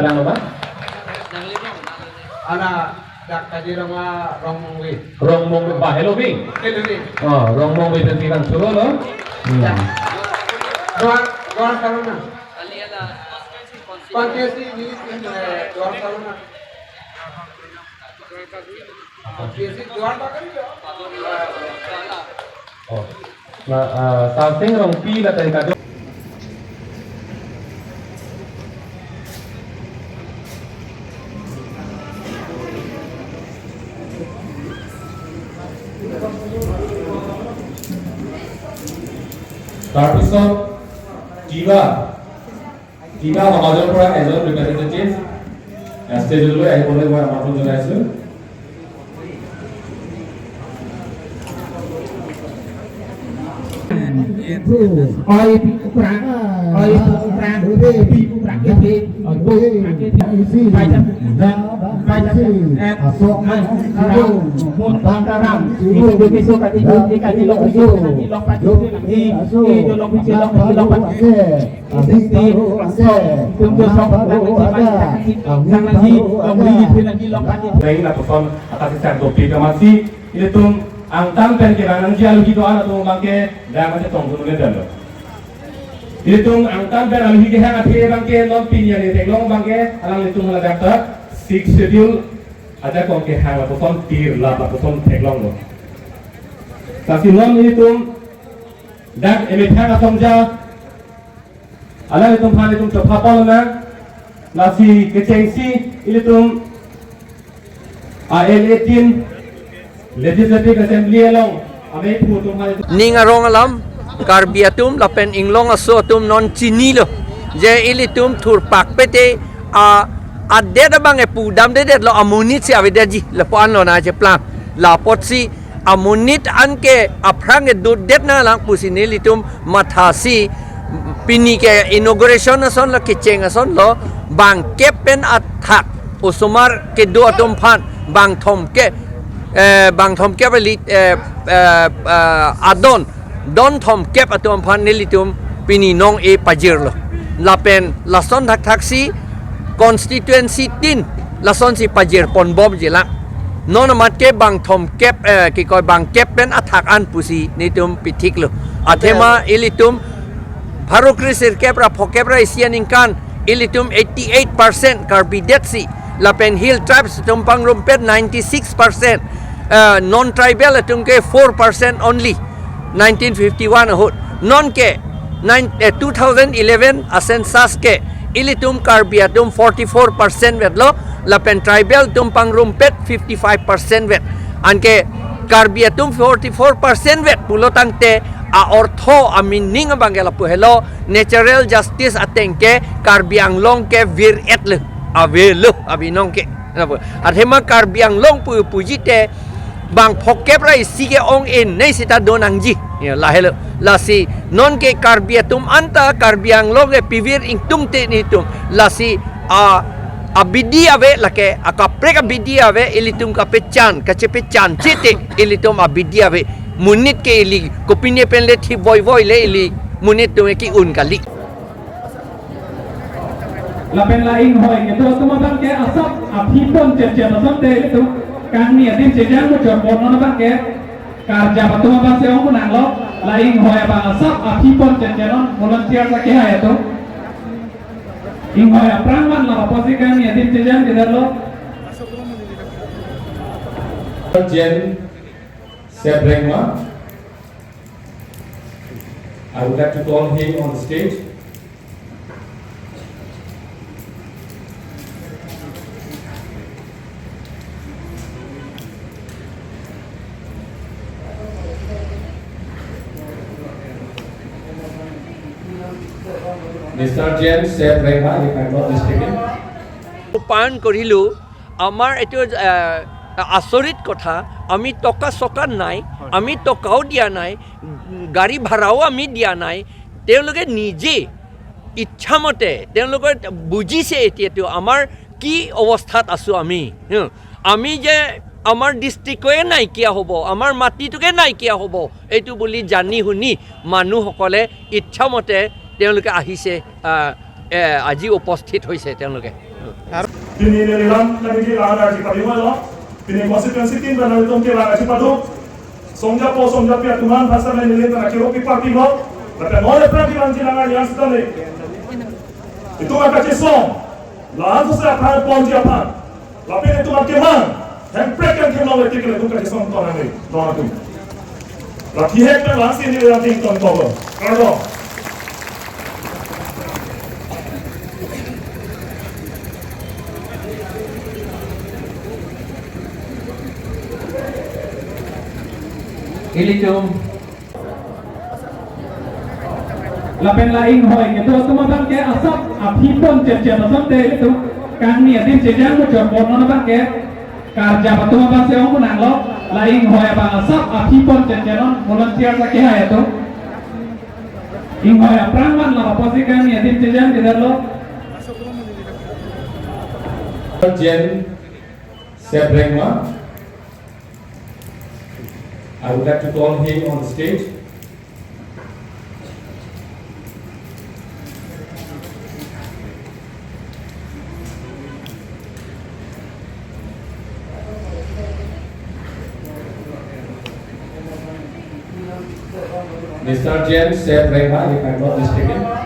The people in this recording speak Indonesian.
palang apa? Anak dak tadi rong mongwe. Rong mong ba hello bing. Hello nih. Oh, rong mong itu kan suruh lo. Doar karuna. Konsiasi ini doar karuna. Konsiasi doar bakal dia. Oh. Nah, something rong pi lah tadi kado. তাৰপিছত কিবা সমাজৰ পৰা এজন ৰিপ্ৰেজেন্টেটিভ ষ্টেজলৈ আহিবলৈ মই আমন্ত্ৰণ জনাইছো oi kurang Baiklah pesan atas topi masih itu angtang pen kirangan jialu gitu anak tuh bangke dah macam tong tuh ledal lo. Itu angtang pen alu gitu hang akhir bangke non pinya ni teglong bangke alang itu malah daftar six schedule ada kongke hang lah pesan tir lah pesan teglong lo. Tapi non itu dak emet hang atong ja alang itu hang itu coba pol na nasi kecengsi itu AL18 Legislative Assembly along ame putum hal ning arong alam karbiatum lapen inglong aso tum non chini lo je ilitum thur pak pete a adeda bang e pudam de lo amunit si avedaji la pan lo na je plan la potsi amunit anke aprang e dudet na lang pusini litum mathasi pini ke inauguration ason la kicheng ason lo bang kepen athak usumar ke do atum phan bang thom ke bang thom kep lit adon don thom kep atom phan nilitum pini nong e pajir lo lapen lason thak thaksi constituency tin lason si pajir pon bom jela non mat ke bang thom kep ki koi bang kep pen athak an pusi nitum pitik lo athema ilitum bharokrisir kep ra phokep ra isian inkan ilitum 88% carbidetsi lapen hill tribes tumpang rumpet 96% non-tribal atumke 4% only 1951 ahut non ke 2011 census ke ilitum karbiatum 44% vetlo lapen tribal tumpang rumpet 55% vet anke karbiatum 44% vet pulotangte a ortho amining bangela puhelo natural justice atengke karbianglong ke vir etle avelo abinong ke athema karbianglong pu pujite bang phokep rai sige ong in nei sita donangji la helo la si non ke karbiatum anta karbianglong e pivir ingtung te nitum la si a bidi ave lake akaprek bidi ave ilitum ka pechan chete ilitum a bidi ave munit ke ili kopine penle thi boy le ili munit tu ki un kali lapen laing hoy ke to tumabang ke asap aphipon cece asap te itu kan ni atin cejang mo jambon non bang ke karja tumabang se ong nang lo laing hoy ba asap aphipon cece non volunteer sa ke hay to ing hoy prangman la posi kan ni atin cejang ke lo Jen Sebrengma, I would like to call him on the stage. Mr. James Sebrengma, if I'm not mistaken. পান কৰিলো আমাৰ এটো আচৰিত কথা আমি টকা চকা নাই আমি টকাও দিয়া নাই গাড়ী ভাড়াও আমি দিয়া নাই তেওঁলোকে নিজে ইচ্ছামতে তেওঁলোকে বুজিছে এতিয়াতো আমাৰ কি অৱস্থাত আছো আমি যে আমাৰ ডিষ্ট্ৰিক্টে নাইকিয়া হ'ব আমাৰ মাটিটোকে নাইকিয়া হ'ব এইটো বুলি জানি শুনি মানুহসকলে ইচ্ছামতে তেওঁলোকে আহিছে আজি উপস্থিত হৈছে তেওঁলোকে Pini nililang lagi di lahan aji padi malo. Pini konstituensi tim dan itu ke lahan aji padu. Somja po somja pia tuhan bahasa nilai dan kiro pipa pimo. Tapi nolak pergi lanci langan yang sedang itu maka cisong. Lahan tu saya akan ponji apa? Tapi itu maka man. Hempret yang kena oleh tiga itu kerja cisong tuan ini. Tuan itu. Lagi hektar lahan sini yang tinggal tuan. Kalau Ilitum lapen laing hoy gitu tumabang ke asap apipon cecet asap deh itu kan nih adim cecet mu jambon nona bang ke karja tumabang se orang menang lo laing hoy bang asap apipon cecet non volunteer sakit ya itu ing hoy aprangan lah apa sih kan nih adim cecet kita lo Jen Sebrengma. I would like to call him on the stage. Mr. James Sebrengma, if I'm not mistaken.